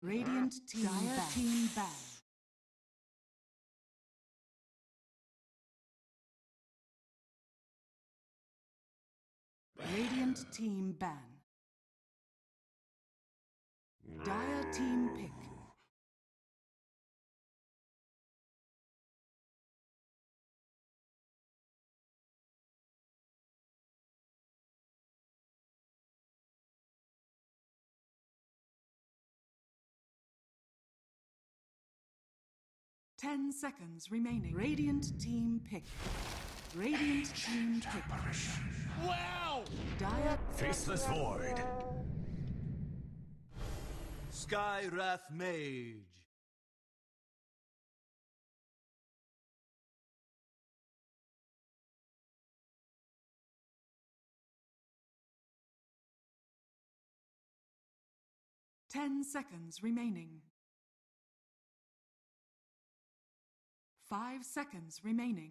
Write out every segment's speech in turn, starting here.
Radiant team ban. Radiant team ban. Dire team pick. Ten seconds remaining. Radiant team pick. Radiant team pick. Wow! Dire Faceless Void. Sky Wrath Mage. Ten seconds remaining. 5 seconds remaining.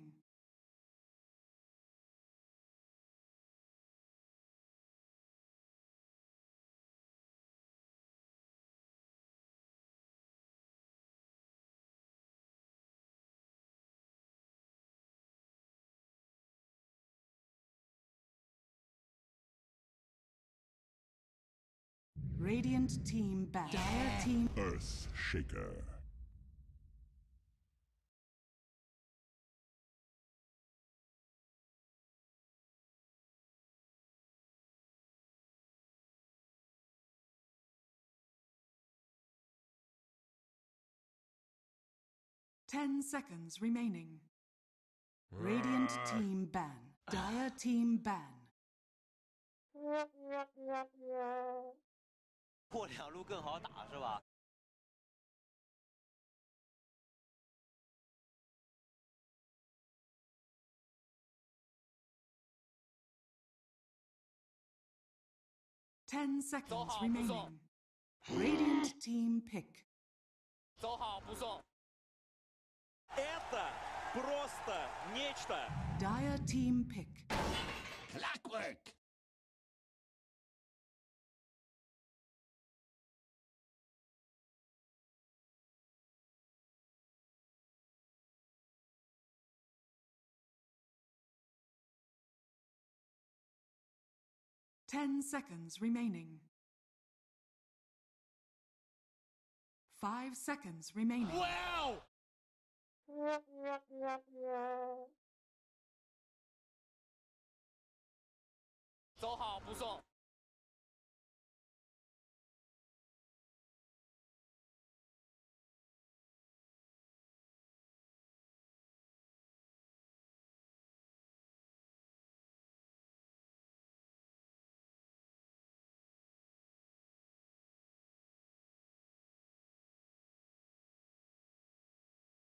Radiant team back. Dire team. Earth Shaker. Ten seconds remaining. Radiant team ban. Dire team ban. 过两路更好打是吧？ 10 seconds remaining. Radiant team pick. 走好不送。Это просто нечто. Dire team pick. Clockwork. Ten seconds remaining. 5 seconds remaining. Wow! 走好不送。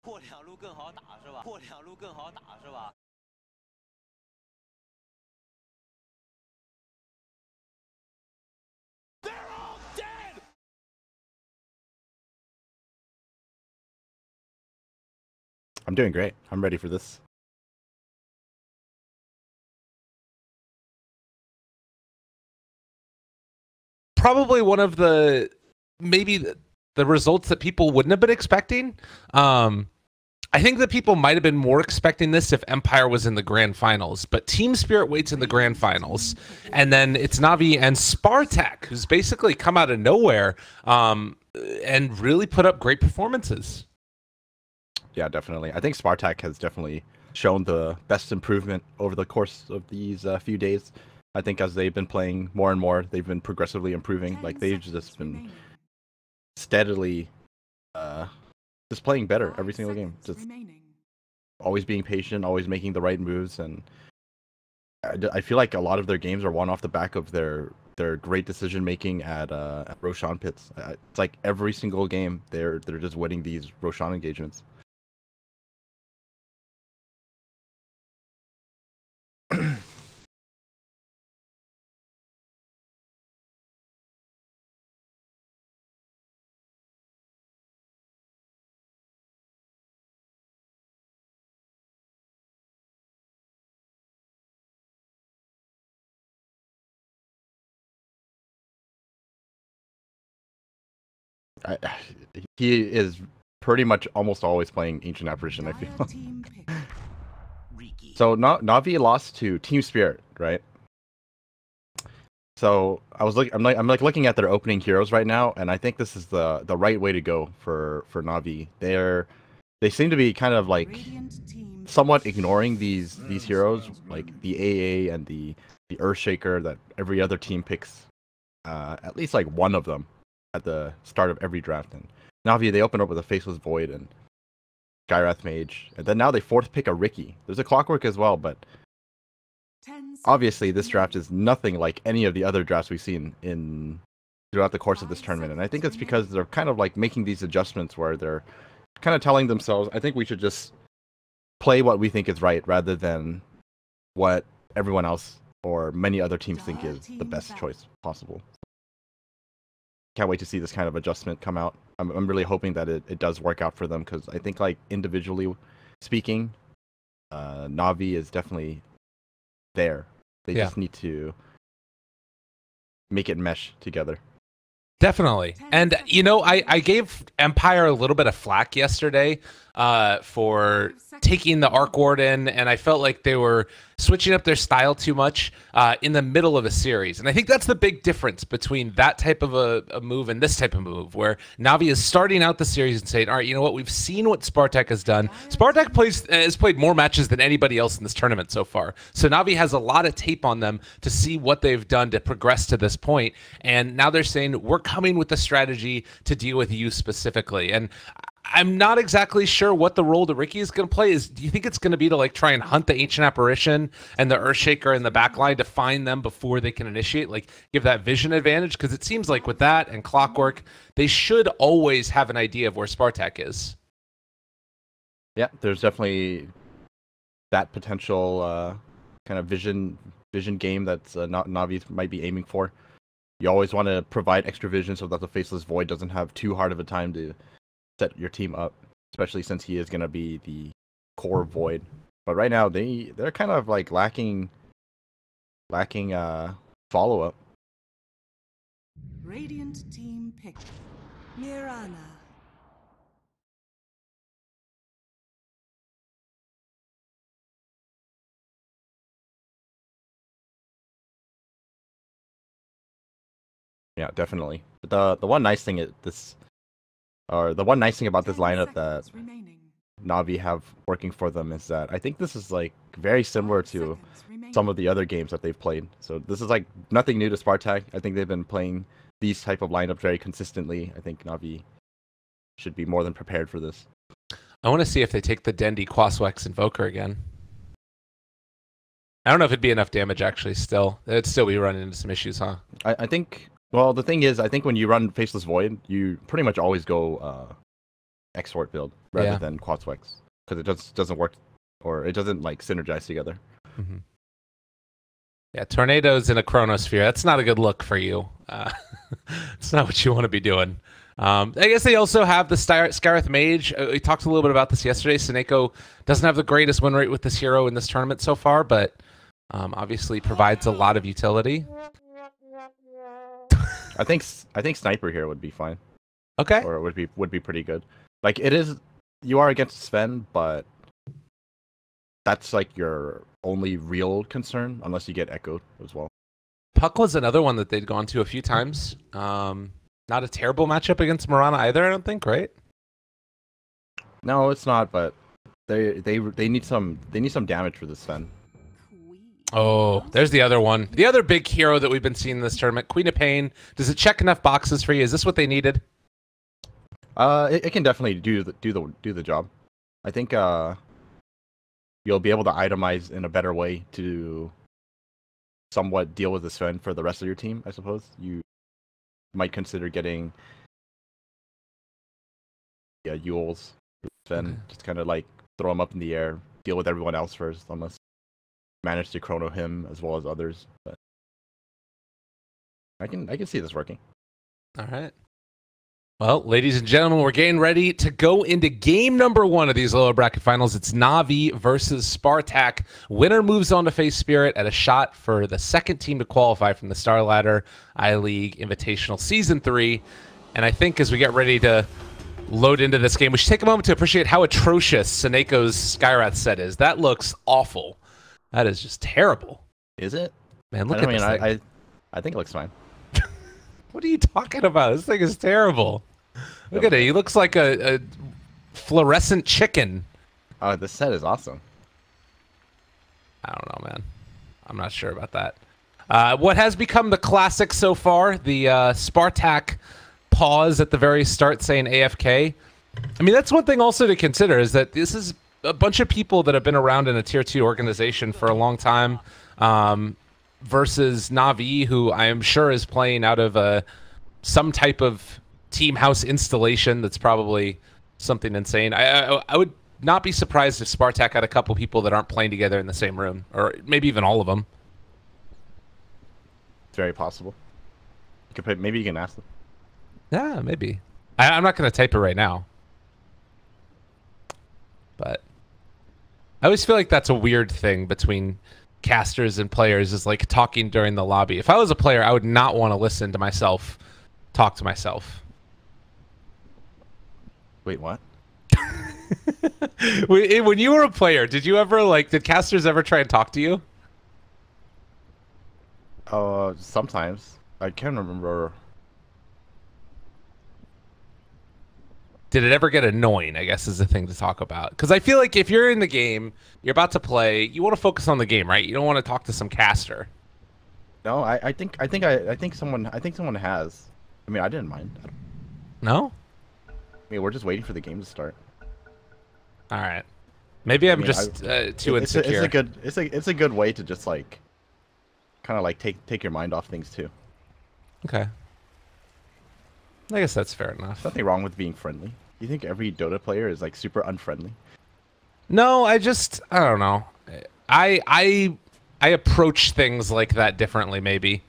过两路更好打是吧？过两路更好打是吧？ They're all dead! I'm doing great. I'm ready for this. Probably one of the maybe the results that people wouldn't have been expecting. I think that people might have been more expecting this if Empire was in the grand finals, but Team Spirit waits in the grand finals, and then it's Navi and Spartak, who's basically come out of nowhere and really put up great performances. Yeah, definitely. I think Spartak has definitely shown the best improvement over the course of these few days. I think as they've been playing more and more, they've been progressively improving. Like they've just been steadily just playing better every single game. Just always being patient, always making the right moves, and I feel like a lot of their games are won off the back of their great decision making at Roshan pits. It's like every single game they're just winning these Roshan engagements. he is pretty much almost always playing Ancient Apparition, I feel. Team pick. So Navi lost to Team Spirit, right? So I'm looking at their opening heroes right now, and I think this is the right way to go for Navi. They seem to be kind of like Radiant team somewhat ignoring these heroes, like the AA and the Earthshaker that every other team picks, at least like one of them at the start of every draft. And Navi, they open up with a Faceless Void and Skywrath Mage, and then now they fourth pick a Riki. There's a Clockwork as well, but 10 seconds obviously this draft remaining. is nothing like any of the other drafts we've seen throughout the course of this tournament. And I think it's because they're kind of like making these adjustments where they're kind of telling themselves, I think we should just play what we think is right rather than what everyone else or many other teams think is the best choice possible. Can't wait to see this kind of adjustment come out. I'm really hoping that it does work out for them, because I think, like, individually speaking, Navi is definitely there. They just need to make it mesh together. Definitely. And, you know, I gave Empire a little bit of flack yesterday for taking the Arc Warden, and I felt like they were switching up their style too much in the middle of a series. And I think that's the big difference between that type of a move and this type of move, where Navi is starting out the series and saying, all right, you know what, we've seen what Spartak has done. Spartak has played more matches than anybody else in this tournament so far. So Navi has a lot of tape on them to see what they've done to progress to this point. And now they're saying, we're coming with a strategy to deal with you specifically. And I'm not exactly sure what the role the Riki is going to play. Do you think it's going to be to like try and hunt the Ancient Apparition and the Earthshaker in the backline to find them before they can initiate, like give that vision advantage? Because it seems like with that and Clockwork, they should always have an idea of where Spartak is. Yeah, there's definitely that potential kind of vision game that's Navi might be aiming for. You always want to provide extra vision so that the Faceless Void doesn't have too hard of a time to set your team up, especially since he is going to be the core Void. But right now they're kind of like lacking follow-up. Radiant team pick. Mirana. Yeah, definitely. The one nice thing about this 10 lineup that seconds remaining. Navi have working for them is that I think this is like very similar 5 to seconds remaining. some of the other games that they've played. So this is like nothing new to Spartak. I think they've been playing these type of lineups very consistently. I think Navi should be more than prepared for this. I want to see if they take the Dendi, Quaswex, Invoker again. I don't know if it'd be enough damage, actually, still. It'd still be running into some issues, huh? I think, well, the thing is, I think when you run Faceless Void, you pretty much always go Exort build rather than Quaswex, because it just doesn't work, or it doesn't like synergize together. Mm-hmm. Yeah, Tornadoes in a Chronosphere. That's not a good look for you. It's not what you want to be doing. I guess they also have the Skywrath Mage. We talked a little bit about this yesterday. Seneko doesn't have the greatest win rate with this hero in this tournament so far, but obviously provides a lot of utility. I think Sniper here would be fine. Okay. Or it would be pretty good. Like, it is, you are against Sven, but that's like your only real concern, unless you get echoed as well. Puck was another one that they'd gone to a few times. Not a terrible matchup against Mirana either, I don't think, right? No, it's not, but they need some damage for this Sven. Oh, there's the other one. The other big hero that we've been seeing in this tournament, Queen of Pain. Does it check enough boxes for you? Is this what they needed? It can definitely do the job. I think you'll be able to itemize in a better way to somewhat deal with the Sven for the rest of your team. I suppose you might consider getting Yules, Sven, just kind of like throw him up in the air, deal with everyone else first, unless you manage to chrono him as well as others. But I can see this working. All right. Well, ladies and gentlemen, we're getting ready to go into game number 1 of these lower bracket finals. It's Navi versus Spartak. Winner moves on to face Spirit at a shot for the second team to qualify from the Star Ladder I-League Invitational Season 3. And I think as we get ready to load into this game, we should take a moment to appreciate how atrocious Saneko's Skyrath set is. That looks awful. That is just terrible. Is it? Man, look at this thing. I think it looks fine. What are you talking about? This thing is terrible. Look at it. He looks like a fluorescent chicken. Oh, this set is awesome. I don't know, man. I'm not sure about that. What has become the classic so far, the Spartak pause at the very start saying AFK. I mean, that's one thing also to consider, is that this is a bunch of people that have been around in a tier 2 organization for a long time, versus Na'Vi, who I am sure is playing out of some type of team house installation that's probably something insane. I would not be surprised if Spartak had a couple people that aren't playing together in the same room, or maybe even all of them. It's very possible. Maybe you can ask them. Yeah, maybe. I'm not going to type it right now. But I always feel like that's a weird thing between casters and players, is like talking during the lobby. If I was a player, I would not want to listen to myself talk to myself. Wait, what? When you were a player, did you ever did casters ever try and talk to you? Sometimes. I can't remember. Did it ever get annoying, I guess, is the thing to talk about. Because I feel like if you're in the game, you're about to play, you want to focus on the game, right? You don't want to talk to some caster. No, I think someone has. I mean, I didn't mind. No? I mean, we're just waiting for the game to start. All right. Maybe I'm just too insecure. It's a good way to just kind of take your mind off things too. Okay. I guess that's fair enough. Nothing wrong with being friendly. You think every Dota player is super unfriendly? No, I don't know. I approach things like that differently. Maybe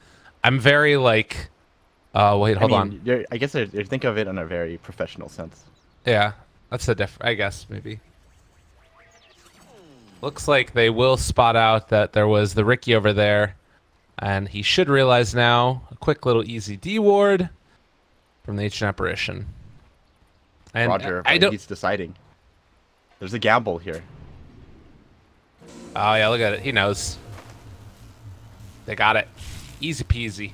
I'm very wait, hold on. I guess you think of it in a very professional sense. Yeah, that's I guess maybe. Looks like they will spot out that there was the Ricky over there, and he should realize now. A quick little easy D ward from the ancient apparition. And Roger, he's deciding. There's a gamble here. Oh yeah, look at it. He knows. They got it. Easy peasy.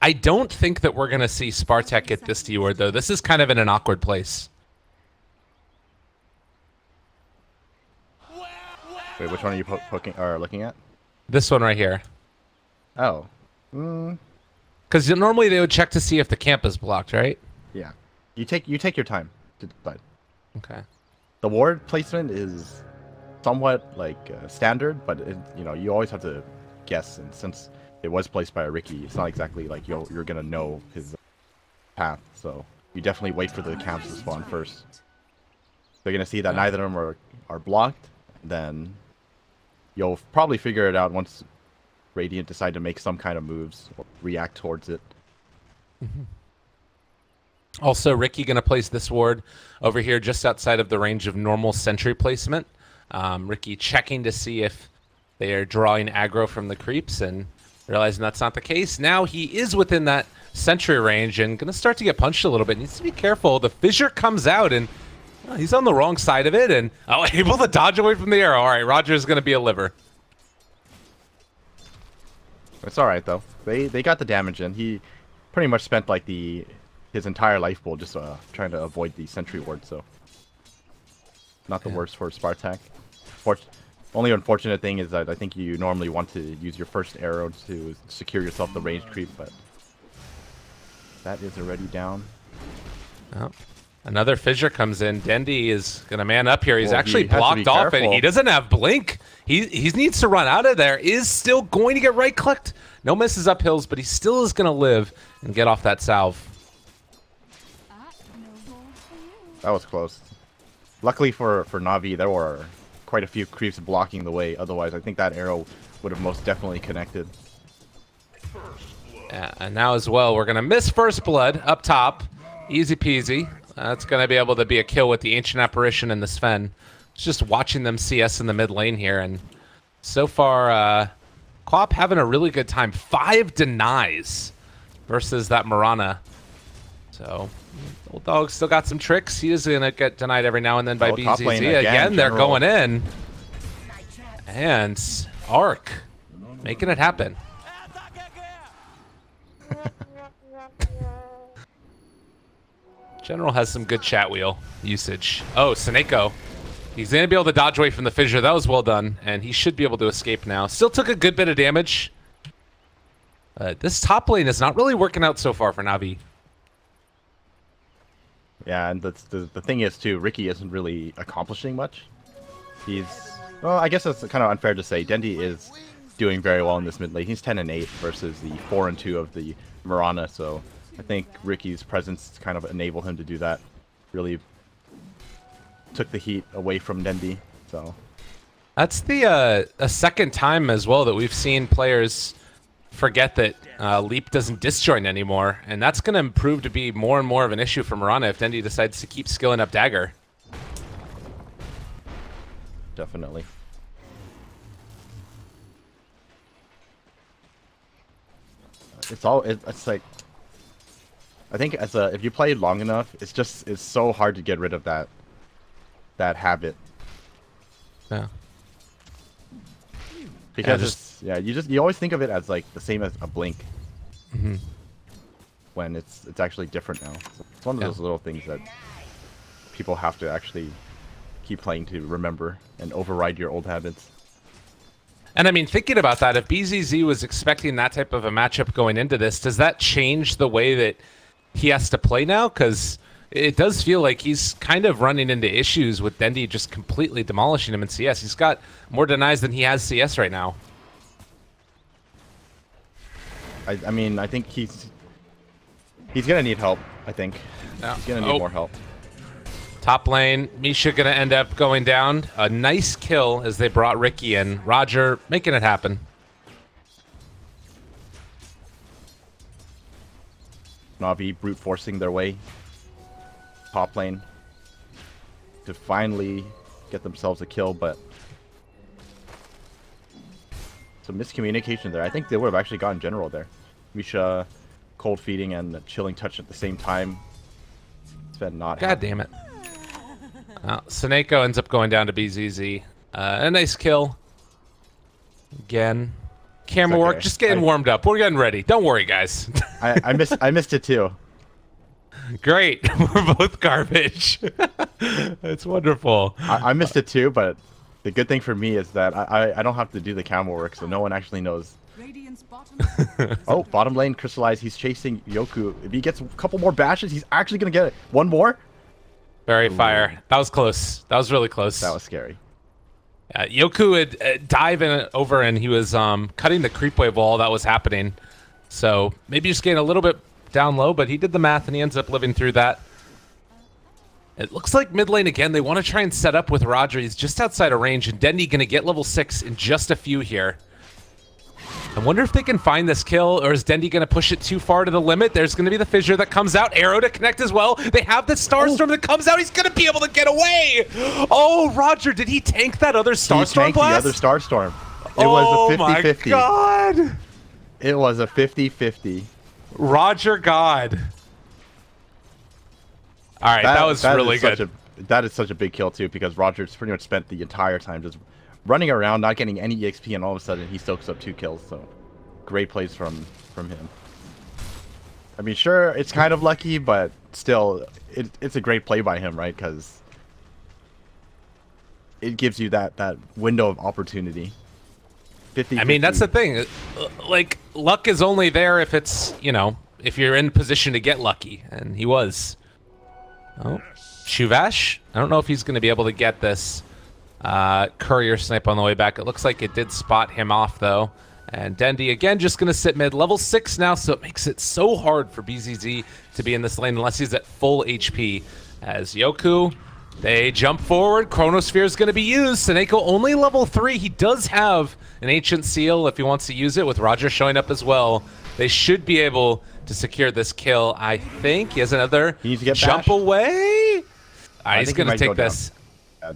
I don't think that we're gonna see Spartak get this D ward though. This is kind of in an awkward place. Wait, which one are you poking or looking at? This one right here. Oh. Because normally they would check to see if the camp is blocked, right? Yeah. You take your time to decide. Okay. The ward placement is somewhat standard, but you always have to guess. And since it was placed by a Ricky, it's not exactly like you're gonna know his path. So you definitely wait for the camps to spawn first. They're gonna see that neither of them are blocked. Then you'll probably figure it out once Radiant decide to make some kind of moves or react towards it. Also, Ricky going to place this ward over here just outside of the range of normal sentry placement. Ricky checking to see if they are drawing aggro from the creeps and realizing that's not the case. Now he is within that sentry range and going to start to get punched a little bit. Needs to be careful. The fissure comes out and he's on the wrong side of it and able to dodge away from the arrow. All right, Roger's going to be a liver. It's all right though. They got the damage in. He pretty much spent his entire life pool just trying to avoid the sentry ward. So not the worst for Spartak. Only unfortunate thing is that I think you normally want to use your first arrow to secure yourself the range creep, but that is already down. Oh. Another fissure comes in. Dendy is going to man up here. He's actually blocked off, and he doesn't have blink. He needs to run out of there. Is still going to get right-clicked. No misses up hills, but he still is going to live and get off that salve. That was close. Luckily for Na'Vi, there were quite a few creeps blocking the way. Otherwise, I think that arrow would have most definitely connected. Yeah, and now as well, we're going to miss first blood up top. Easy peasy. That's going to be able to be a kill with the Ancient Apparition and the Sven. It's just watching them CS in the mid lane here. And so far, Quap having a really good time. 5 denies versus that Mirana So, Old Dog still got some tricks. He is going to get denied every now and then by top lane BZZ. Again, they're General. going in. And Arc making it happen. General has some good chat wheel usage. Oh, Seneko. He's going to be able to dodge away from the fissure. That was well done. And he should be able to escape now. Still took a good bit of damage. This top lane is not really working out so far for Navi. Yeah, and the thing is, too, Ricky isn't really accomplishing much. He's... Well, I guess it's kind of unfair to say. Dendi is doing very well in this mid lane. He's 10-8 versus the 4-2 of the Mirana, so I think Ricky's presence kind of enabled him to do that. Really took the heat away from Dendi, so... That's the a second time as well that we've seen players forget that Leap doesn't disjoint anymore, and that's going to prove to be more and more of an issue for Mirana if Dendi decides to keep skilling up Dagger. Definitely. It's like, I think if you play long enough, it's so hard to get rid of that habit. Yeah. Because you always think of it as like the same as a blink. Mm-hmm. When it's actually different now. So it's one of those little things that people have to actually keep playing to remember and override your old habits. And I mean, thinking about that, if BZZ was expecting that type of a matchup going into this, does that change the way that he has to play now? Because it does feel like he's kind of running into issues with Dendi just completely demolishing him in CS. He's got more denies than he has CS right now. I mean, I think he's gonna need help, I think. Yeah. He's gonna need more help. Top lane, Misha gonna end up going down. A nice kill as they brought Ricky in. Roger making it happen. Navi brute forcing their way top lane to finally get themselves a kill, but some miscommunication there. I think they would have actually gotten general there. Misha cold feeding and a chilling touch at the same time. It's been not. God damn it. Seneko ends up going down to BZZ. A nice kill. Again. Camera work, just getting warmed up. We're getting ready. Don't worry, guys. I missed it too. Great. We're both garbage. It's wonderful. I missed it too, but the good thing for me is that I don't have to do the camera work, so no one actually knows. Oh, bottom lane crystallized. He's chasing Yoku. If he gets a couple more bashes, he's actually gonna get it. One more. Very fire. That was close. That was really close. That was scary. Yoku would dive in over, and he was cutting the creep wave while all that was happening. So maybe just getting a little bit down low, but he did the math, and he ends up living through that. It looks like mid lane again. They want to try and set up with Roger. He's just outside of range, and Dendi going to get level 6 in just a few here. I wonder if they can find this kill, or is Dendi going to push it too far to the limit? There's going to be the fissure that comes out. Arrow to connect as well. They have the Starstorm that comes out. He's going to be able to get away. Oh, Roger, did he tank that other Starstorm blast? The other Starstorm. It was a 50-50. Oh, my God. It was a 50-50. Roger God. All right, that was really good. That is such a big kill, too, because Roger's pretty much spent the entire time just running around, not getting any EXP, and all of a sudden he soaks up 2 kills. So great plays from him. I mean, sure, it's kind of lucky, but still, it's a great play by him, right? Because it gives you that window of opportunity. 50, I mean, that's the thing. Like, luck is only there if it's, you know, if you're in position to get lucky, and he was. Oh, Shuvash. I don't know if he's going to be able to get this courier snipe on the way back. It looks like it did spot him off, though. And Dendi, again, just going to sit mid. Level 6 now, so it makes it so hard for BZZ to be in this lane unless he's at full HP. As Yoku, they jump forward. Chronosphere is going to be used. Seneko only level 3. He does have an Ancient Seal if he wants to use it, with Roger showing up as well. They should be able to secure this kill, I think. He has another jump away. All right, he's going to take this.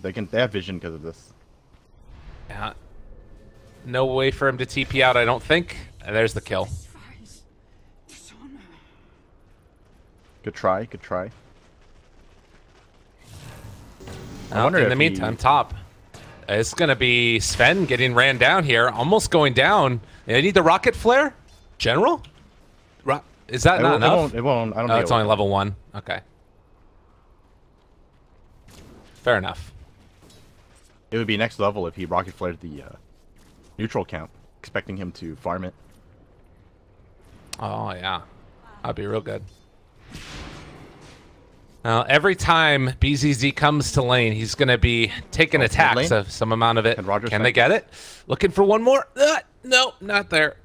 They have vision because of this. Yeah. No way for him to TP out, I don't think. And there's the kill. Good try, good try. Oh, in the meantime, top. It's going to be Sven getting ran down here, almost going down. They need the rocket flare? General? Is that not enough? It won't. I don't Oh, think it's only level 1. Okay. Fair enough. It would be next level if he rocket flared the neutral camp, expecting him to farm it. Oh, yeah. That'd be real good. Now, every time BZZ comes to lane, he's going to be taking attacks of some amount of it. Can they get it? Looking for one more. No, not there.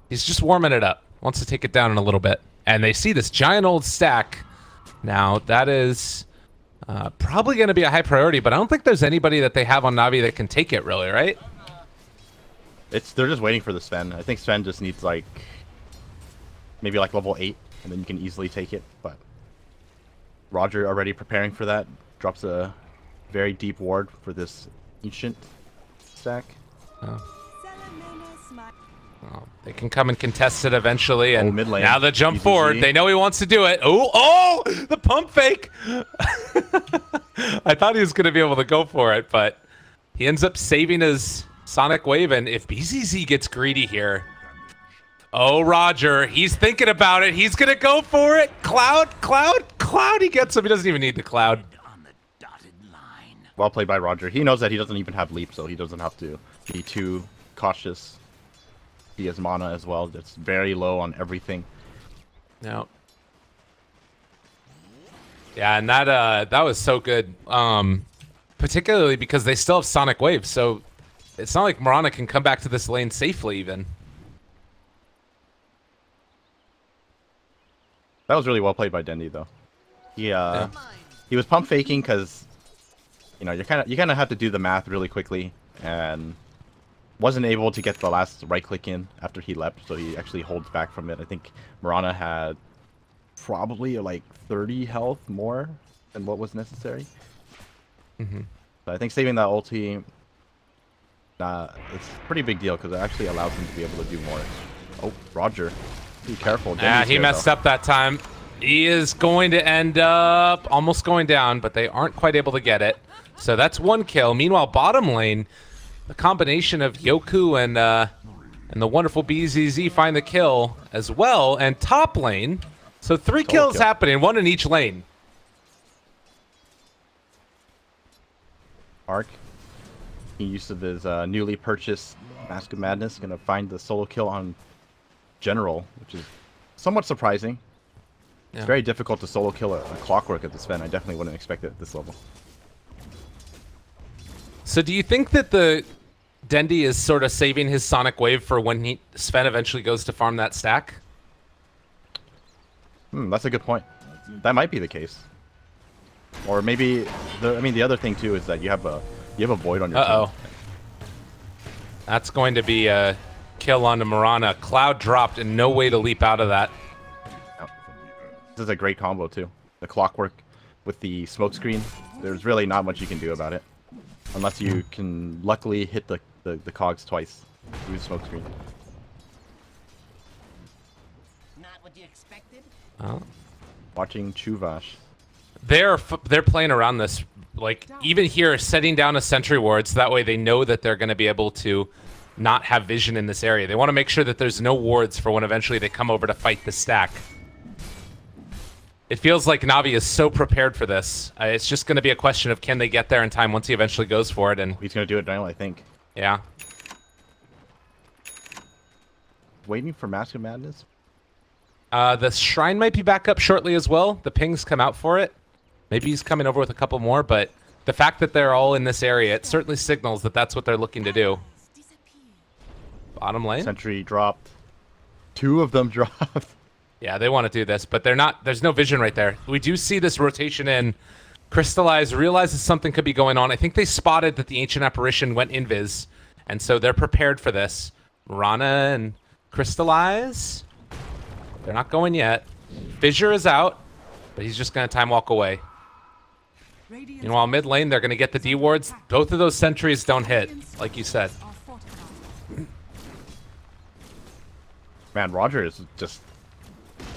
He's just warming it up. Wants to take it down in a little bit. And they see this giant old stack. Now, that is probably going to be a high priority, but I don't think there's anybody that they have on Navi that can take it, really, right? They're just waiting for the Sven. I think Sven just needs, like, maybe, like, level 8. And then you can easily take it, but Roger already preparing for that. Drops a very deep ward for this ancient stack. Oh, they can come and contest it eventually, and mid lane, now the jump BZZ. forward. They know he wants to do it. Oh, the pump fake! I thought he was going to be able to go for it, but he ends up saving his Sonic Wave, and if BZZ gets greedy here... Oh, Roger, he's thinking about it. He's going to go for it. Cloud. He gets him. He doesn't even need the Cloud. Well played by Roger. He knows that he doesn't even have leap, so he doesn't have to be too cautious. He has mana as well. It's very low on everything. No. Yeah, and that was so good. Particularly because they still have Sonic Wave, so it's not like Mirana can come back to this lane safely even. That was really well played by Dendi, though. He was pump faking because, you know, you kind of have to do the math really quickly, and wasn't able to get the last right click in after he leapt, so he actually holds back from it. I think Mirana had probably like 30 health more than what was necessary. But I think saving that ulti, it's a pretty big deal because it actually allows him to be able to do more. Oh, Roger. Be careful. Yeah, he messed up that time. He is going to end up almost going down, but they aren't quite able to get it. So that's one kill. Meanwhile, bottom lane, the combination of Yoku and the wonderful BZZ find the kill as well. And top lane, so 3 kills happening, 1 in each lane. Arc, he use of his newly purchased Mask of Madness, gonna find the solo kill on General, which is somewhat surprising. Yeah. It's very difficult to solo kill a Clockwork at this Sven. I definitely wouldn't expect it at this level. So do you think that the Dendi is sort of saving his Sonic Wave for when Sven eventually goes to farm that stack? That's a good point. That might be the case. Or maybe the other thing too is that you have a void on your team. That's going to be a kill onto Mirana. Cloud dropped and no way to leap out of that. This is a great combo too. The Clockwork with the smoke screen. There's really not much you can do about it. Unless you can luckily hit the cogs twice. Use smoke screen. Not what you expected? Watching Chuvash. They're playing around this, like, even here, setting down a sentry ward so that way they know that they're going to be able to not have vision in this area. They want to make sure that there's no wards for when eventually they come over to fight the stack. It feels like Navi is so prepared for this. It's just going to be a question of can they get there in time once he eventually goes for it. And he's going to do it now, I think. Yeah. Waiting for Mask of Madness? The Shrine might be back up shortly as well. The pings come out for it. Maybe he's coming over with a couple more, but the fact that they're all in this area, it certainly signals that that's what they're looking to do. Bottom lane. Sentry dropped. 2 of them dropped. Yeah, they want to do this, but they're not. There's no vision right there. We do see this rotation in. Crystallize realizes something could be going on. I think they spotted that the Ancient Apparition went invis, and so they're prepared for this. Mirana and Crystallize. They're not going yet. Fissure is out, but he's just going to time walk away. Meanwhile, mid lane, they're going to get the D wards. Both of those sentries don't hit, like you said. Man, Roger is just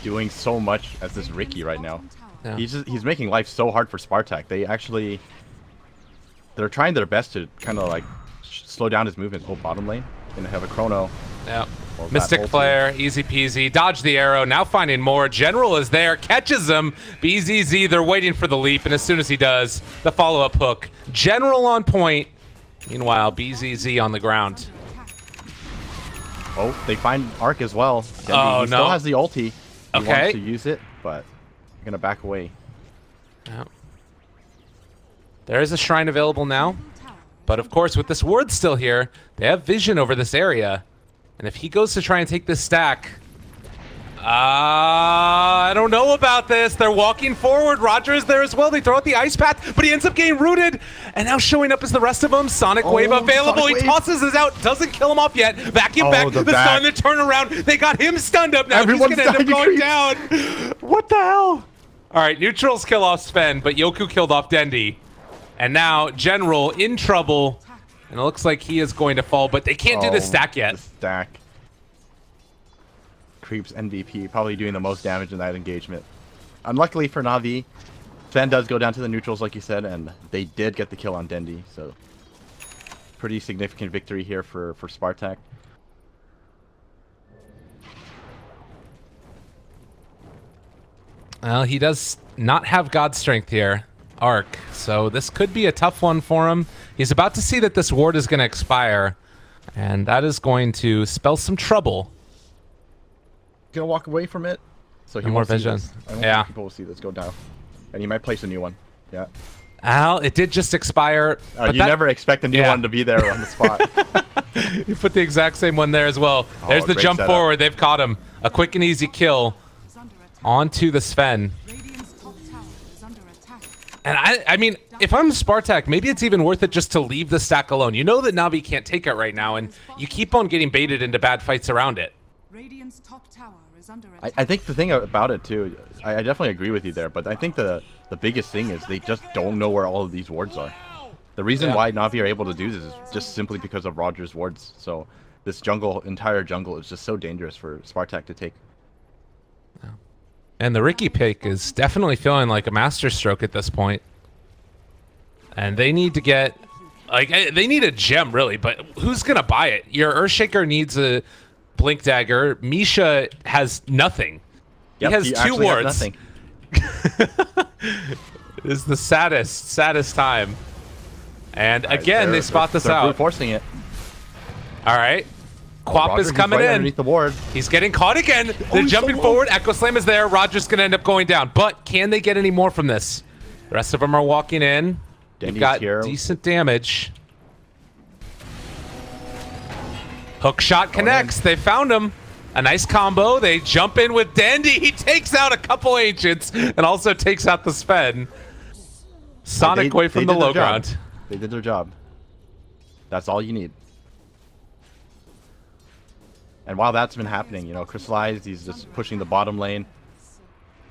doing so much as this Ricky right now. Yeah. He's making life so hard for Spartak. They're trying their best to kind of like slow down his movement. Oh, bottom lane. Gonna have a chrono. Yeah. Well, Mystic that Flare, easy peasy. Dodge the arrow. Now finding more. General is there. Catches him. BZZ, they're waiting for the leap. And as soon as he does, the follow-up hook. General on point. Meanwhile, BZZ on the ground. Oh, they find Arc as well. Dendy, Oh, he still has the ulti. He Okay. wants to use it, but gonna back away. Yeah. There is a shrine available now. But of course, with this ward still here, they have vision over this area. And if he goes to try and take this stack... I don't know about this. They're walking forward. Roger is there as well. They throw out the ice path, but he ends up getting rooted. And now showing up as the rest of them. Sonic Wave available. Sonic He Wave. tosses this out. Doesn't kill him off yet. Vacuum Oh, back. the The back. stun, the turnaround. They got him stunned up now. Everyone's He's going to end up going down. dying. What the hell? All right, neutrals kill off Sven, but Yoku killed off Dendy. And now General in trouble. And it looks like he is going to fall, but they can't do the stack yet. The stack. Creeps MVP, probably doing the most damage in that engagement. Unluckily for Na'Vi, Sven does go down to the neutrals, like you said, and they did get the kill on Dendy, so pretty significant victory here for Spartak. Well, he does not have God Strength here, Arc, so this could be a tough one for him. He's about to see that this ward is going to expire, and that is going to spell some trouble. Gonna walk away from it, so he No more won't see vision. this. I don't Yeah. think people will see this go down, and he might place a new one. Yeah. Al, it did just expire. But You never expect a new Yeah. one to be there on the spot. You put the exact same one there as well. There's the great jump setup. forward. They've caught him. A quick and easy kill onto the Sven. Radiant's top tower is under attack. And I mean, if I'm Spartak, maybe it's even worth it just to leave the stack alone. You know that Na'Vi can't take it right now, and you keep on getting baited into bad fights around it. Radiant's top tower is under attack. I think the thing about it too, I definitely agree with you there, but I think the biggest thing is they just don't know where all of these wards are. The reason why Na'Vi are able to do this is just simply because of Roger's wards. So this entire jungle is just so dangerous for Spartak to take. And the Ricky pick is definitely feeling like a masterstroke at this point. And they need to get, like, they need a gem really, but who's gonna buy it? Your Earthshaker needs a Blink Dagger. Misha has nothing. Yep, he has two actually has wards. nothing. It is the saddest time. And again, they spot this they're out. forcing it. All right. Quap Roger, is he's coming right in. underneath the ward. He's getting caught again. They're he's jumping so low. forward. Echo Slam is there. Roger's going to end up going down. But can they get any more from this? The rest of them are walking in. They've Dendy's got here. decent damage. Hook shot connects. They found him. A nice combo. They jump in with Dandy. He takes out a couple ancients and also takes out the Sven. Sonic away from the did low their job. ground. They did their job. That's all you need. And while that's been happening, you know, Crystallized, he's just pushing the bottom lane.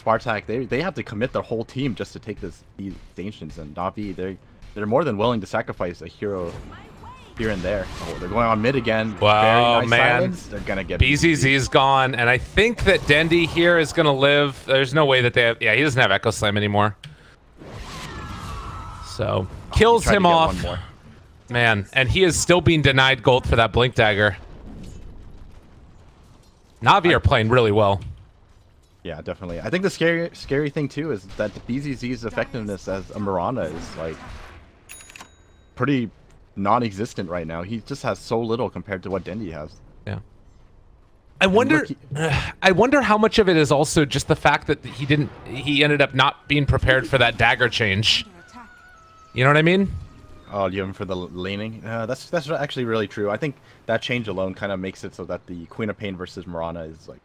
Spartak, they have to commit their whole team just to take these Ancients, and Na'Vi, they're more than willing to sacrifice a hero here and there. Oh, they're going on mid again. Wow, Very nice man. silence. They're gonna get BZZ is gone, and I think that Dendy here is going to live. There's no way that they have... Yeah, he doesn't have Echo Slam anymore. So, kills Tried to him get off. one more. Man, and he is still being denied gold for that Blink Dagger. Na'Vi are playing really well. Yeah, definitely. I think the scary thing too is that the BZZ's effectiveness as a Mirana is like pretty non-existent right now. He just has so little compared to what Dendy has. Yeah. I wonder I wonder how much of it is also just the fact that he ended up not being prepared for that dagger change. You know what I mean? Oh, you have him for the laning? That's actually really true. I think that change alone kind of makes it so that the Queen of Pain versus Mirana is like...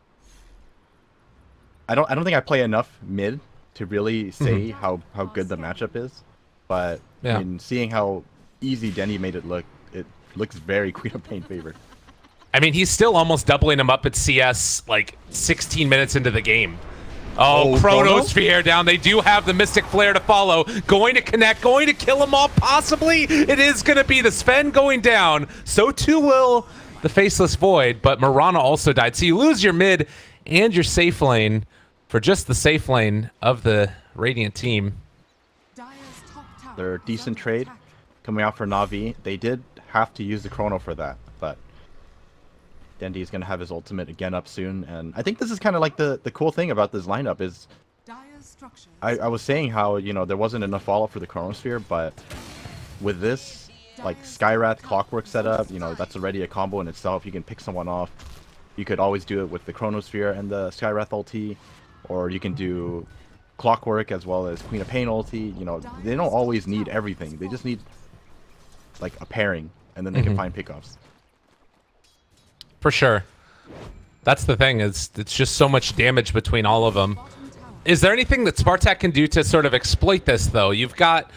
I don't think I play enough mid to really say how good the matchup is. But Yeah. I mean, seeing how easy Denny made it looks very Queen of Pain favored. I mean, he's still almost doubling him up at CS like 16 minutes into the game. Oh, Chronosphere down. They do have the Mystic Flare to follow. Going to connect, going to kill them all, possibly. It is going to be the Sven going down. So too will the Faceless Void, but Mirana also died. So you lose your mid and your safe lane for just the safe lane of the Radiant team. They're a decent trade coming out for Na'Vi. They did have to use the chrono for that, but Dendy is going to have his ultimate again up soon. And I think this is kind of like the cool thing about this lineup is I was saying how, you know, there wasn't enough follow-up for the Chronosphere, but with this, like, Skywrath Clockwork setup, you know, that's already a combo in itself. You can pick someone off. You could always do it with the Chronosphere and the Skywrath ulti, or you can do Clockwork as well as Queen of Pain ulti. You know, they don't always need everything. They just need, like, a pairing, and then they can find pickoffs. For sure. That's the thing, is it's just so much damage between all of them. Is there anything that Spartak can do to sort of exploit this, though? You've got...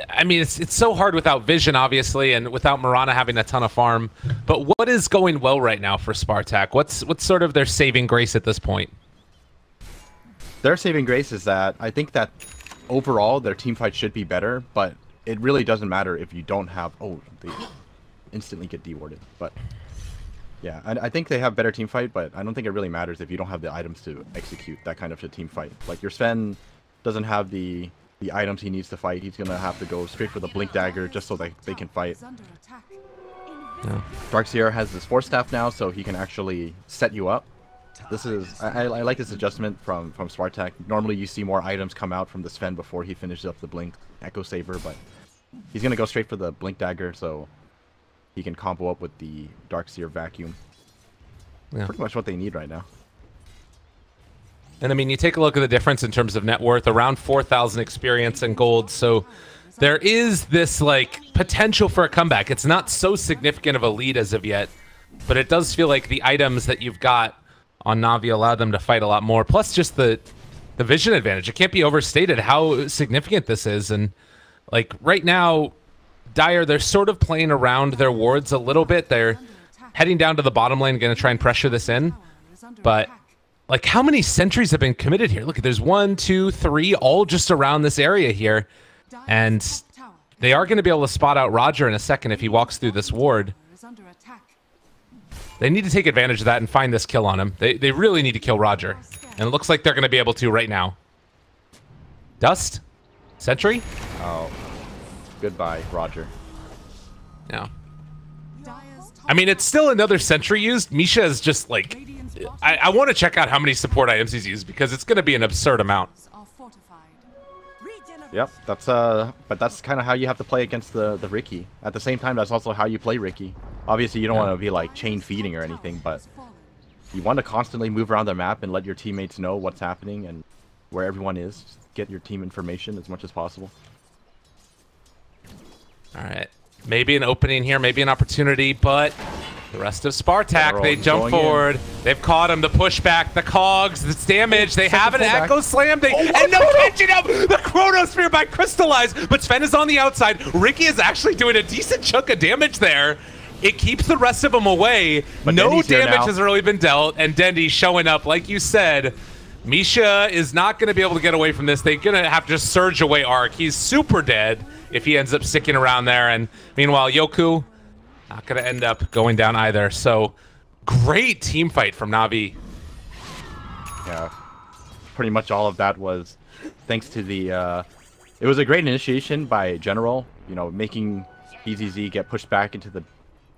I mean, it's so hard without vision, obviously, and without Mirana having a ton of farm. But what is going well right now for Spartak? What's sort of their saving grace at this point? Their saving grace is that I think that overall their team fight should be better, but it really doesn't matter if you don't have... Oh, they instantly get dewarded. But yeah, I think they have better team fight, but I don't think it really matters if you don't have the items to execute that kind of a team fight. Like, your Sven doesn't have the items he needs to fight. He's gonna have to go straight for the Blink Dagger just so that they can fight. Yeah. Darkseer has his Force Staff now, so he can actually set you up. This is I like this adjustment from Spartak. Normally you see more items come out from the Sven before he finishes up the Blink Echo Saber, but he's gonna go straight for the Blink Dagger, so he can combo up with the Darkseer Vacuum. Yeah. Pretty much what they need right now. And I mean, you take a look at the difference in terms of net worth, around 4,000 experience and gold. So there is this, like, potential for a comeback. It's not so significant of a lead as of yet, but it does feel like the items that you've got on Na'Vi allow them to fight a lot more. Plus just the vision advantage. It can't be overstated how significant this is. And, like, right now, Dire, they're sort of playing around their wards a little bit. They're heading down to the bottom lane, going to try and pressure this in. But... like, how many sentries have been committed here? Look, there's 1, 2, 3, all just around this area here. And they are going to be able to spot out Roger in a second if he walks through this ward. They need to take advantage of that and find this kill on him. They really need to kill Roger. And it looks like they're going to be able to right now. Dust? Sentry? Oh. Goodbye, Roger. No. I mean, it's still another sentry used. Misha is just, like... I want to check out how many support items he's used, because it's going to be an absurd amount. Yep, that's but that's kind of how you have to play against the Riki. At the same time, that's also how you play Riki. Obviously, you don't want to be like chain feeding or anything, but you want to constantly move around the map and let your teammates know what's happening and where everyone is. Just get your team information as much as possible. All right, maybe an opening here, maybe an opportunity, but the rest of Spartak, they jump forward. They've caught him. The pushback, the cogs, this damage. They have an Echo Slam. And no catching up. The Chronosphere by Crystallize. But Sven is on the outside. Riki is actually doing a decent chunk of damage there. It keeps the rest of them away. But no damage has really been dealt. And Dendy showing up, like you said. Misha is not going to be able to get away from this. They're going to have to just surge away Arc. He's super dead if he ends up sticking around there. And meanwhile, Yoku... not going to end up going down either. So, great team fight from Na'Vi. Yeah, pretty much all of that was thanks to the... it was a great initiation by General, you know, making BZZ get pushed back into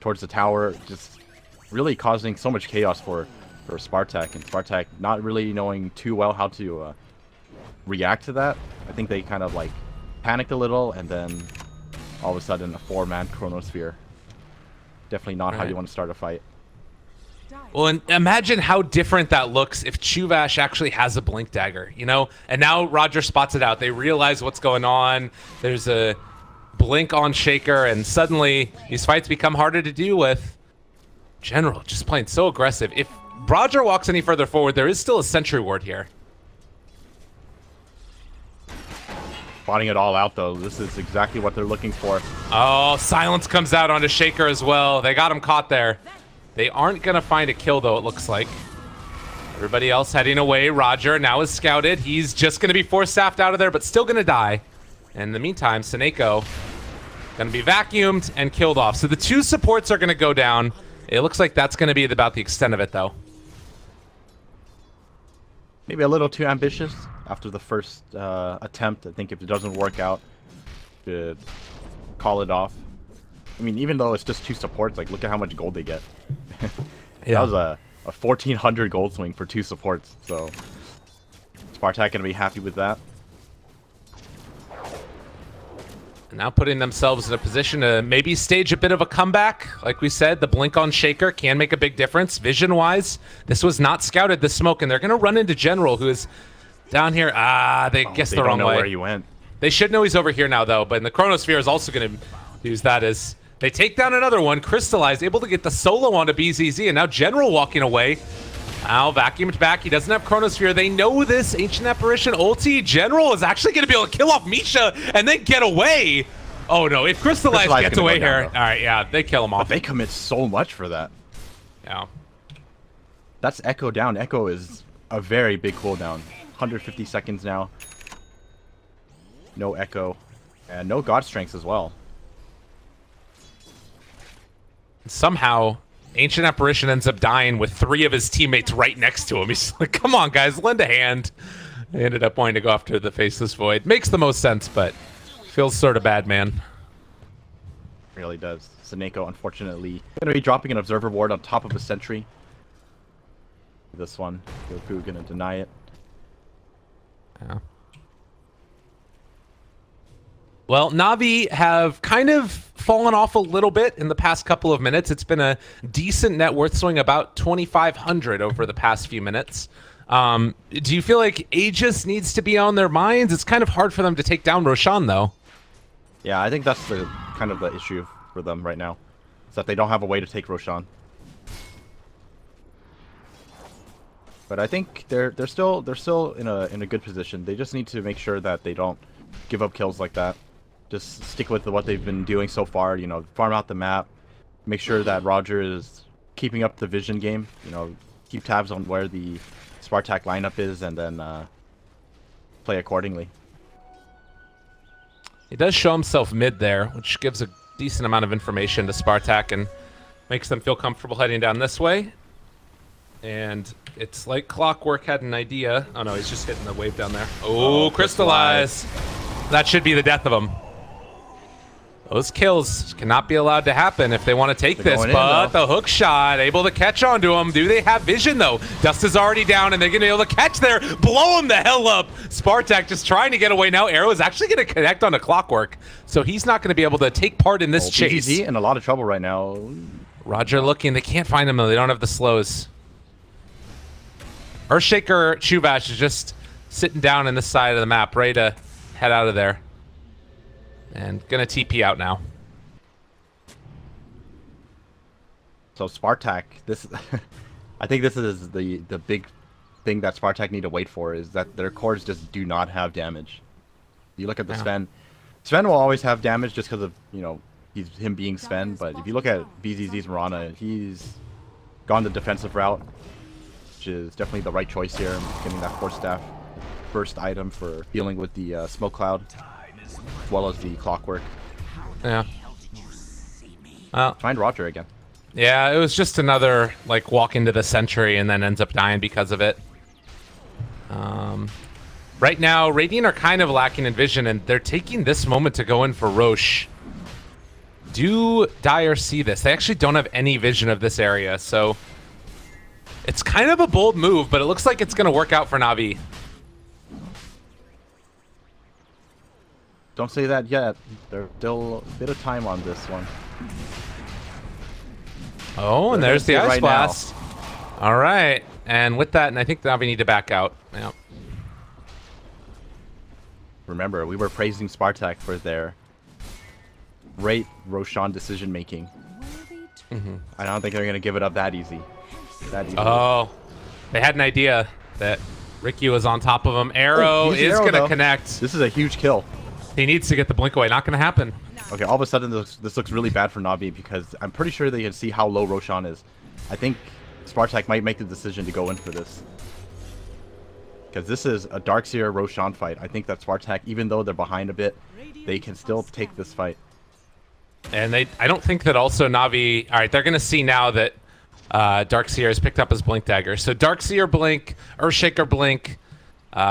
towards the tower, just really causing so much chaos for Spartak, and Spartak not really knowing too well how to react to that. I think they kind of, like, panicked a little, and then all of a sudden a 4-man Chronosphere. Definitely not how you want to start a fight. Well, and imagine how different that looks if Chuvash actually has a Blink Dagger, you know? And now Roger spots it out. They realize what's going on. There's a blink on Shaker, and suddenly these fights become harder to deal with. General just playing so aggressive. If Roger walks any further forward, there is still a sentry ward here. Spotting it all out, though. This is exactly what they're looking for. Oh, silence comes out onto Shaker as well. They got him caught there. They aren't going to find a kill, though, it looks like. Everybody else heading away. Roger now is scouted. He's just going to be force-staffed out of there, but still going to die. And in the meantime, Seneko going to be vacuumed and killed off. So the 2 supports are going to go down. It looks like that's going to be about the extent of it, though. maybe a little too ambitious after the first attempt. I think if it doesn't work out, should call it off. I mean, even though it's just 2 supports, like look at how much gold they get. That was a 1400 gold swing for 2 supports. So Spartak gonna be happy with that. And now putting themselves in a position to maybe stage a bit of a comeback. Like we said, the blink on Shaker can make a big difference. Vision-wise, this was not scouted, the smoke, and they're going to run into General, who is down here. They guessed the wrong way. They don't know where he went. They should know he's over here now, though. But the Chronosphere is also going to use that as they take down another one. Crystallize, able to get the solo onto BZZ, and now General walking away. Now vacuumed back. He doesn't have Chronosphere. They know this. Ancient Apparition ulti. General is actually going to be able to kill off Misha and then get away. Oh, no. If Crystallize gets away here. All right, yeah. They kill him off. But they commit so much for that. Yeah. That's Echo down. Echo is a very big cooldown. 150 seconds now. No Echo. And no God Strengths as well. Somehow, Ancient Apparition ends up dying with 3 of his teammates right next to him. He's like, come on, guys, lend a hand. They ended up wanting to go after the Faceless Void. Makes the most sense, but feels sort of bad, man. Really does. Seneko, unfortunately, going to be dropping an Observer Ward on top of a Sentry. This one, Goku going to deny it. Yeah. Well, Na'Vi have kind of fallen off a little bit in the past couple of minutes. It's been a decent net worth swing, about 2,500 over the past few minutes. Do you feel like Aegis needs to be on their minds? It's kind of hard for them to take down Roshan, though. Yeah, I think that's the kind of the issue for them right now. Is that they don't have a way to take Roshan. But I think they're still in a good position. They just need to make sure that they don't give up kills like that. Just stick with what they've been doing so far, you know, farm out the map, make sure that Roger is keeping up the vision game, you know, keep tabs on where the Spartak lineup is, and then play accordingly. He does show himself mid there, which gives a decent amount of information to Spartak and makes them feel comfortable heading down this way. And it's like Clockwork had an idea. Oh no, he's just hitting the wave down there. Oh, Crystallize. That should be the death of him. Those kills cannot be allowed to happen if they want to take this, but the hook shot able to catch onto him. Do they have vision, though? Dust is already down, and they're going to be able to catch there. Blow him the hell up. Spartak just trying to get away now. Arrow is actually going to connect onto Clockwork, so he's not going to be able to take part in this chase. BGZ in a lot of trouble right now. Roger looking. They can't find him, though. They don't have the slows. Earthshaker Chuvash is just sitting down in this side of the map, ready to head out of there. And gonna TP out now. So Spartak, this I think this is the big thing that Spartak need to wait for, is that their cores just do not have damage. You look at the Sven. Sven will always have damage just because of, you know, him being Sven, but if you look at BZZ's Mirana, he's gone the defensive route, which is definitely the right choice here. Getting that Force Staff first item for dealing with the smoke cloud, as well as the Clockwork. Yeah. Find Roger again. Yeah, it was just another, like, walk into the Sentry and then ends up dying because of it. Right now, Radiant are kind of lacking in vision, and they're taking this moment to go in for Roche. Do Dire see this? They actually don't have any vision of this area, so it's kind of a bold move, but it looks like it's going to work out for Na'Vi. Don't say that yet. There's still a bit of time on this one. Oh, and there's the Ice Blast. All right. And with that, and I think Na'Vi need to back out. Yeah. Remember, we were praising Spartak for their great Roshan decision making. I don't think they're going to give it up that easy. Oh, they had an idea that Ricky was on top of him. Arrow is going to connect. This is a huge kill. He needs to get the blink away. Not going to happen. Okay, all of a sudden this looks really bad for Na'Vi, because I'm pretty sure they can see how low Roshan is. I think Spartak might make the decision to go in for this, because this is a Darkseer Roshan fight. I think that Spartak, even though they're behind a bit, they can still take this fight. And I don't think that also Na'Vi... All right, they're going to see now that Darkseer has picked up his Blink Dagger. So Darkseer Blink, Earthshaker Blink.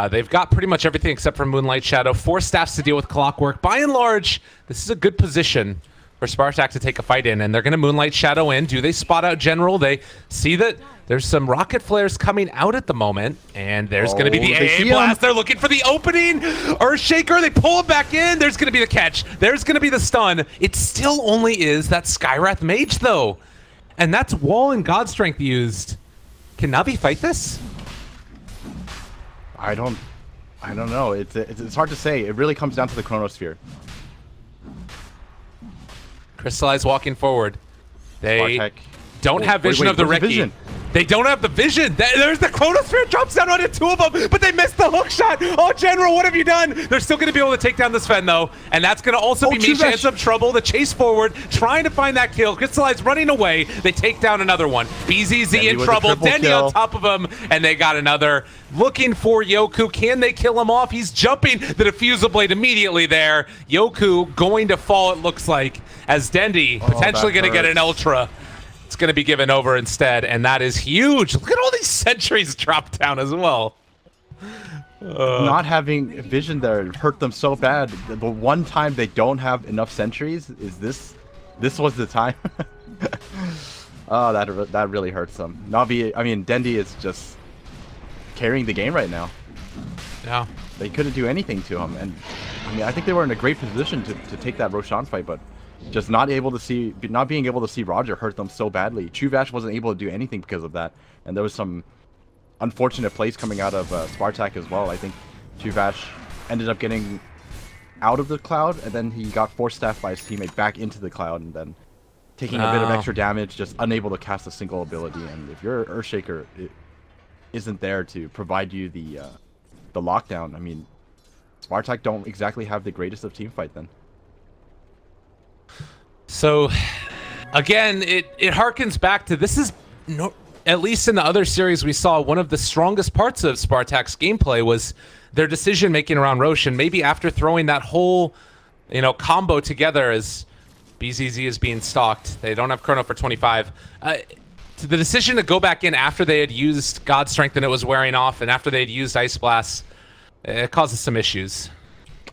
They've got pretty much everything except for Moonlight Shadow. 4 staffs to deal with Clockwork. By and large, this is a good position for Spartak to take a fight in, and they're going to Moonlight Shadow in. Do they spot out General? They see that there's some rocket flares coming out at the moment, and there's going to be the AA blast. They're looking for the opening. Earthshaker, they pull him back in. There's going to be the catch. There's going to be the stun. It still only is that Skywrath Mage, though, and that's Wall and God Strength used. Can Navi fight this? I don't know. It's hard to say. It really comes down to the Chronosphere. Crystallize walking forward. They Spartak. don't have vision of the Ricky. They don't have the vision. There's the Chronosphere drops down onto 2 of them, but they missed the hook shot. Oh, General, what have you done? They're still going to be able to take down this Sven, though, and that's going to also be Misha in some trouble. The chase forward, trying to find that kill. Crystallize running away. They take down another one. BZZ in trouble. Dendy on top of him, and they got another. Looking for Yoku. Can they kill him off? He's jumping the diffusal blade immediately there. Yoku going to fall, it looks like, as Dendy potentially going to get an Ultra. It's going to be given over instead, and that is huge. Look at all these sentries drop down as well. Not having vision there hurt them so bad. The one time they don't have enough sentries is this. This was the time. Oh, that really hurts them. Navi, I mean, Dendy is just carrying the game right now. Yeah. They couldn't do anything to him, and I mean, I think they were in a great position to take that Roshan fight, but just not being able to see Roger hurt them so badly. Chuvash wasn't able to do anything because of that, and there was some unfortunate plays coming out of Spartak as well. I think Chuvash ended up getting out of the cloud, and then he got force staffed by his teammate back into the cloud, and then taking a bit of extra damage, just unable to cast a single ability. And if your Earthshaker isn't there to provide you the lockdown, I mean, Spartak don't exactly have the greatest of team fight then. So, again, it harkens back to this is, at least in the other series we saw, one of the strongest parts of Spartak's gameplay was their decision-making around Roshan. Maybe after throwing that whole, combo together as BZZ is being stalked. They don't have Chrono for 25. The decision to go back in after they had used God Strength and it was wearing off, and after they had used Ice Blast, it causes some issues.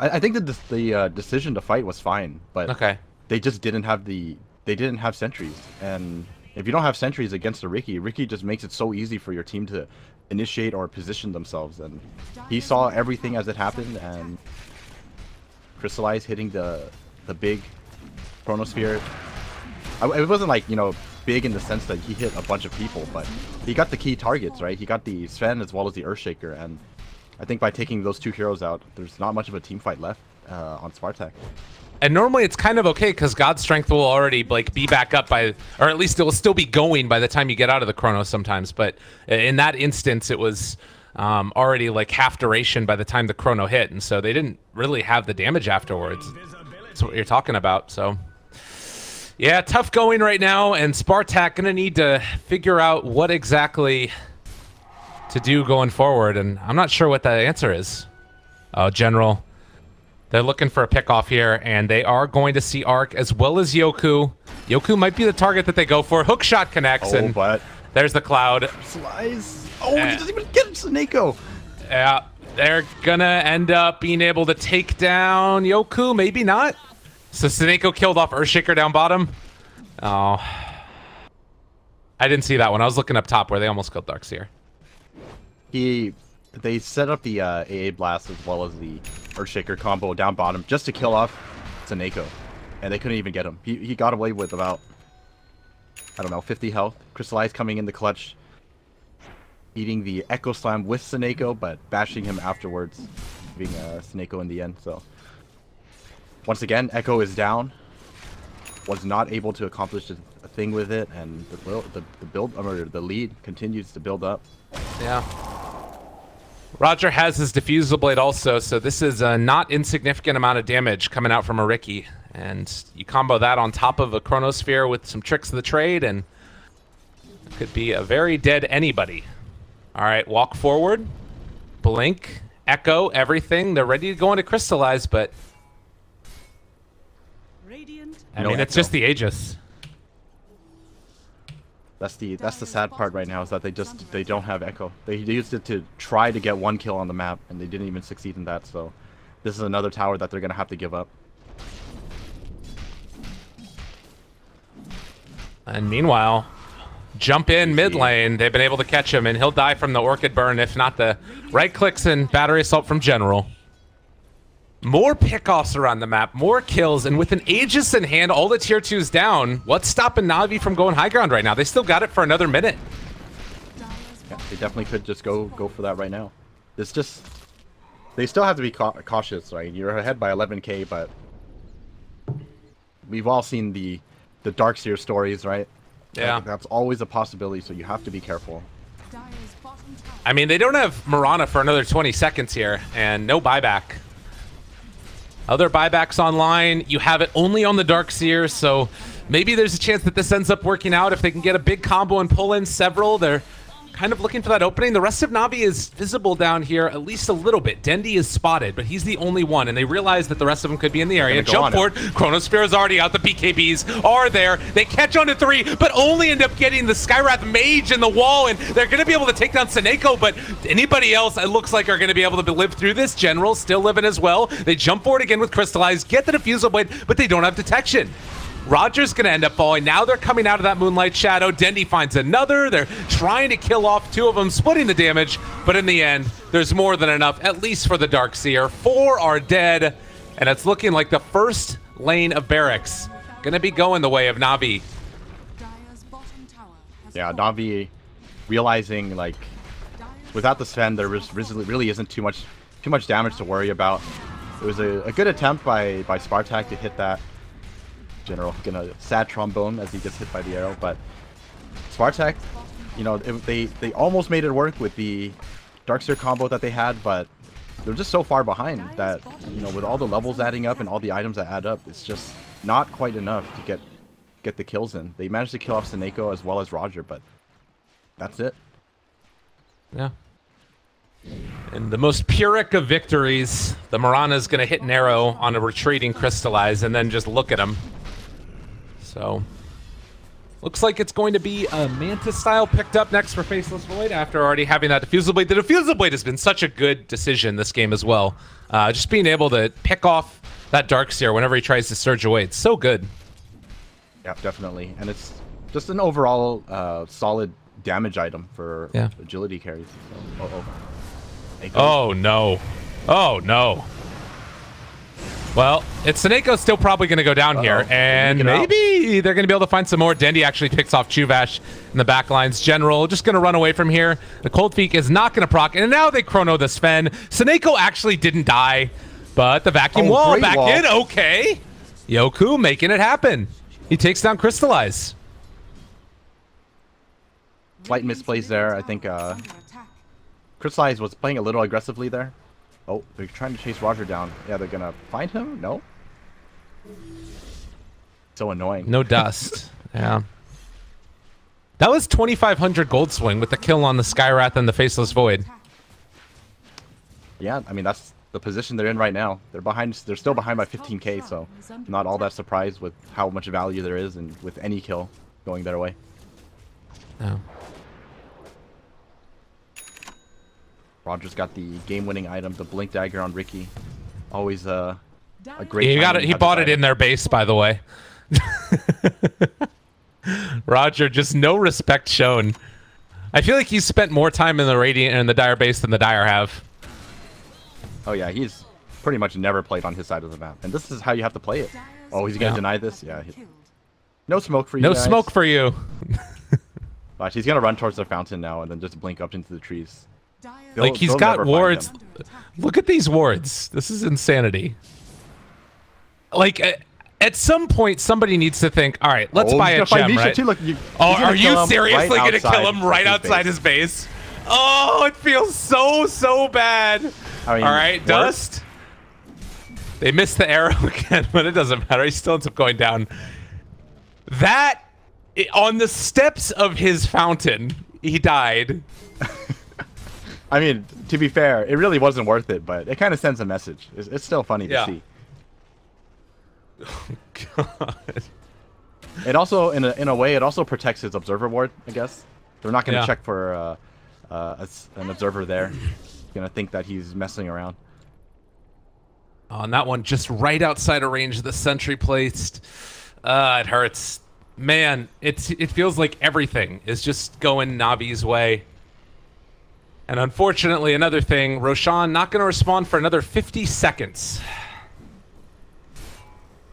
I think that the decision to fight was fine, but okay. They just didn't have sentries, and if you don't have sentries against a Ricky just makes it so easy for your team to initiate or position themselves. And he saw everything as it happened, and Crystallize hitting the big Chronosphere. It wasn't like, big in the sense that he hit a bunch of people, but he got the key targets, right? He got the Sven as well as the Earthshaker, and I think by taking those 2 heroes out, there's not much of a team fight left on Spartak. And normally it's kind of okay because God's Strength will already be back up by, or at least it will still be going by the time you get out of the Chrono sometimes. But in that instance, it was already half duration by the time the Chrono hit, and so they didn't really have the damage afterwards. That's what you're talking about. So yeah, tough going right now, and Spartak gonna need to figure out what exactly to do going forward, and I'm not sure what the answer is. Oh, General. They're looking for a pick-off here, and they are going to see Arc as well as Yoku. Yoku might be the target that they go for. Hook shot connects, and but there's the cloud. Slice. Oh, he doesn't even get Snako. Yeah, they're gonna end up being able to take down Yoku, maybe not. So Snako killed off Earthshaker down bottom. Oh, I didn't see that one. I was looking up top where they almost killed Darkseer. They set up the AA Blast as well as the Earthshaker combo down bottom just to kill off Snako, and they couldn't even get him. He got away with about, I don't know, 50 health. Crystallize coming in the clutch, eating the Echo Slam with Snako, but bashing him afterwards, being Snako in the end. So once again, Echo is down, was not able to accomplish a thing with it, and the lead continues to build up. Yeah. Roger has his diffusal blade also, so this is a not insignificant amount of damage coming out from a Ricky. And you combo that on top of a Chronosphere with some tricks of the trade, and it could be a very dead anybody. All right, walk forward, blink, echo, everything. They're ready to go into Crystallize, but Radiant. I mean, it's just the Aegis. That's the sad part right now, is that they don't have Echo. They used it to try to get 1 kill on the map, and they didn't even succeed in that. So this is another tower that they're gonna have to give up. And meanwhile, jump in mid lane. They've been able to catch him, and he'll die from the Orchid Burn, if not the right clicks and battery assault from General. More pickoffs around the map, more kills, and with an Aegis in hand, all the tier 2s down, what's stopping Na'Vi from going high ground right now? They still got it for another minute. Yeah, they definitely could just go for that right now. It's just, they still have to be cautious, right? You're ahead by 11k, but we've all seen the Darkseer stories, right? Yeah. Like, that's always a possibility, so you have to be careful. I mean, they don't have Mirana for another 20 seconds here, and no buyback. Other buybacks online. You have it only on the Darkseer, so maybe there's a chance that this ends up working out if they can get a big combo and pull in several. They're kind of looking for that opening. The rest of Na'Vi is visible down here at least a little bit. Dendi is spotted, but he's the only one, and they realize that the rest of them could be in the area. Jump forward. Chronosphere is already out. The BKBs are there. They catch on to 3, but only end up getting the Skywrath Mage in the wall, and they're going to be able to take down Seneko, but anybody else, it looks like, are going to be able to live through this. General still living as well. They jump forward again with Crystallize, get the Diffusal Blade, but they don't have detection. Roger's going to end up falling. Now they're coming out of that Moonlight Shadow. Dendi finds another. They're trying to kill off 2 of them, splitting the damage. But in the end, there's more than enough, at least for the Darkseer. 4 are dead, and it's looking like the first lane of barracks going to be going the way of Na'Vi. Yeah, Na'Vi realizing, like, without the Sven, there really isn't too much damage to worry about. It was a good attempt by Spartak to hit that. General gonna sad trombone as he gets hit by the arrow, but Spartak, you know, they almost made it work with the Darkseer combo that they had, but they're just so far behind that, you know, with all the levels adding up and all the items that add up, it's just not quite enough to get the kills in. They managed to kill off Seneko as well as Roger, but that's it. Yeah. And the most Pyrrhic of victories, the Mirana's gonna hit an arrow on a retreating Crystallize and then just look at him. So, looks like it's going to be a Mantis style picked up next for Faceless Void after already having that Diffusal Blade. The Diffusal Blade has been such a good decision this game as well. Just being able to pick off that Darkseer whenever he tries to surge away. It's so good. Yeah, definitely. And it's just an overall solid damage item for agility carries. So, oh, no. Oh, no. Well, it's Seneko still probably going to go down here, and maybe they're going to be able to find some more. Dendi actually picks off Chuvash in the back lines. General just going to run away from here. The Cold Feet is not going to proc, and now they chrono the Sven. Seneko actually didn't die, but the vacuum wall back in. Okay. Yoku making it happen. He takes down Crystallize. Slight misplays there. I think Crystallize was playing a little aggressively there. Oh, they're trying to chase Roger down. Yeah, they're gonna find him? No? So annoying. No dust. Yeah. That was 2,500 gold swing with the kill on the Skywrath and the Faceless Void. Yeah, I mean, that's the position they're in right now. They're behind. They're still behind by 15k, so I'm not all that surprised with how much value there is and with any kill going their way. Oh. Roger's got the game-winning item, the Blink Dagger on Ricky. Always a great. He got it. He bought it in their base, by the way. Roger, just no respect shown. I feel like he's spent more time in the Radiant and the Dire base than the Dire have. Oh yeah, he's pretty much never played on his side of the map, and this is how you have to play it. Oh, he's gonna deny this? Yeah. No smoke for you. No smoke for you. Watch, he's gonna run towards the fountain now and then just blink up into the trees. Like, he's got wards. Look at these wards. This is insanity. Like, at some point, somebody needs to think, all right, let's buy a gem, right? Look, are you seriously going to kill him right outside his base? Oh, it feels so bad. I mean, all right, Dust. They missed the arrow again, but it doesn't matter. He still ends up going down. That, on the steps of his fountain, he died. I mean, to be fair, it really wasn't worth it, but it kind of sends a message. It's still funny to see. Oh, God. It also, in a way, it also protects his observer ward, I guess. They're not going to Yeah. check for an observer there. Going to think that he's messing around. On that one, just right outside of range, the sentry placed. It hurts. Man, it feels like everything is just going Navi's way. And unfortunately, another thing, Roshan not going to respond for another 50 seconds.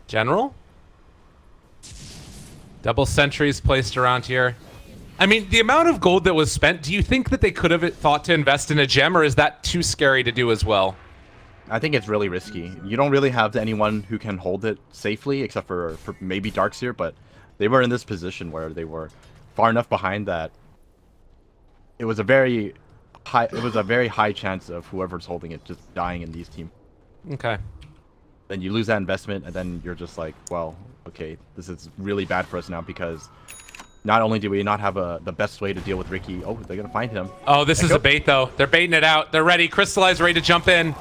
General? Double sentries placed around here. I mean, the amount of gold that was spent, do you think that they could have thought to invest in a gem, or is that too scary to do as well? I think it's really risky. You don't really have anyone who can hold it safely, except for maybe Darkseer, but they were in this position where they were far enough behind that it was a very high chance of whoever's holding it just dying in these team. Okay. Then you lose that investment, and then you're just like, well, okay, this is really bad for us now, because not only do we not have the best way to deal with Ricky, oh, they're gonna find him. Oh, this is a bait though. They're baiting it out. They're ready. Crystallize, ready to jump in.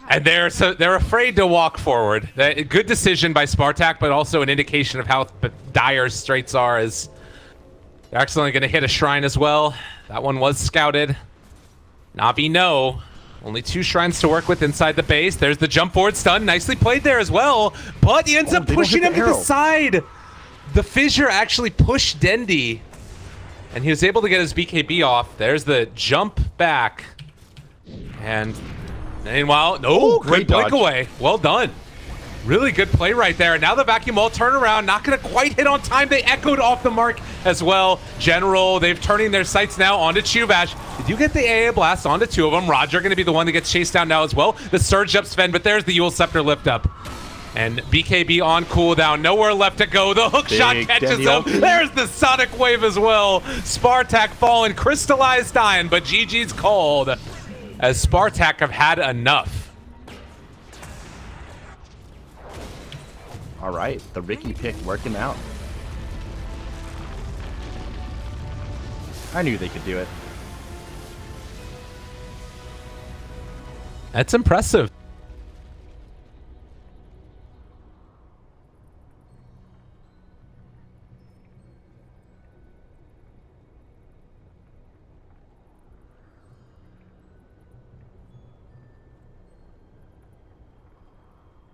And they're afraid to walk forward. Good decision by Spartak, but also an indication of how dire Straits are, as they're accidentally going to hit a shrine as well. That one was scouted. Navi, no. Only 2 shrines to work with inside the base. There's the jump forward stun. Nicely played there as well. But he ends up pushing him to the side. The fissure actually pushed Dendi. And he was able to get his BKB off. There's the jump back. And meanwhile, no, great blink away. Well done. Really good play right there. And now the vacuum ult turnaround, not going to quite hit on time. They echoed off the mark as well. General, they've turning their sights now onto Chubash. Did you get the AA blast onto 2 of them? Roger going to be the one that gets chased down now as well. The surge up Sven, but there's the Yule Scepter lift up. And BKB on cooldown, nowhere left to go. The hook shot catches him. There's the Sonic Wave as well. Spartak falling, crystallized dying, but GG's called, as Spartak have had enough. All right, the Ricky pick working out. I knew they could do it. That's impressive.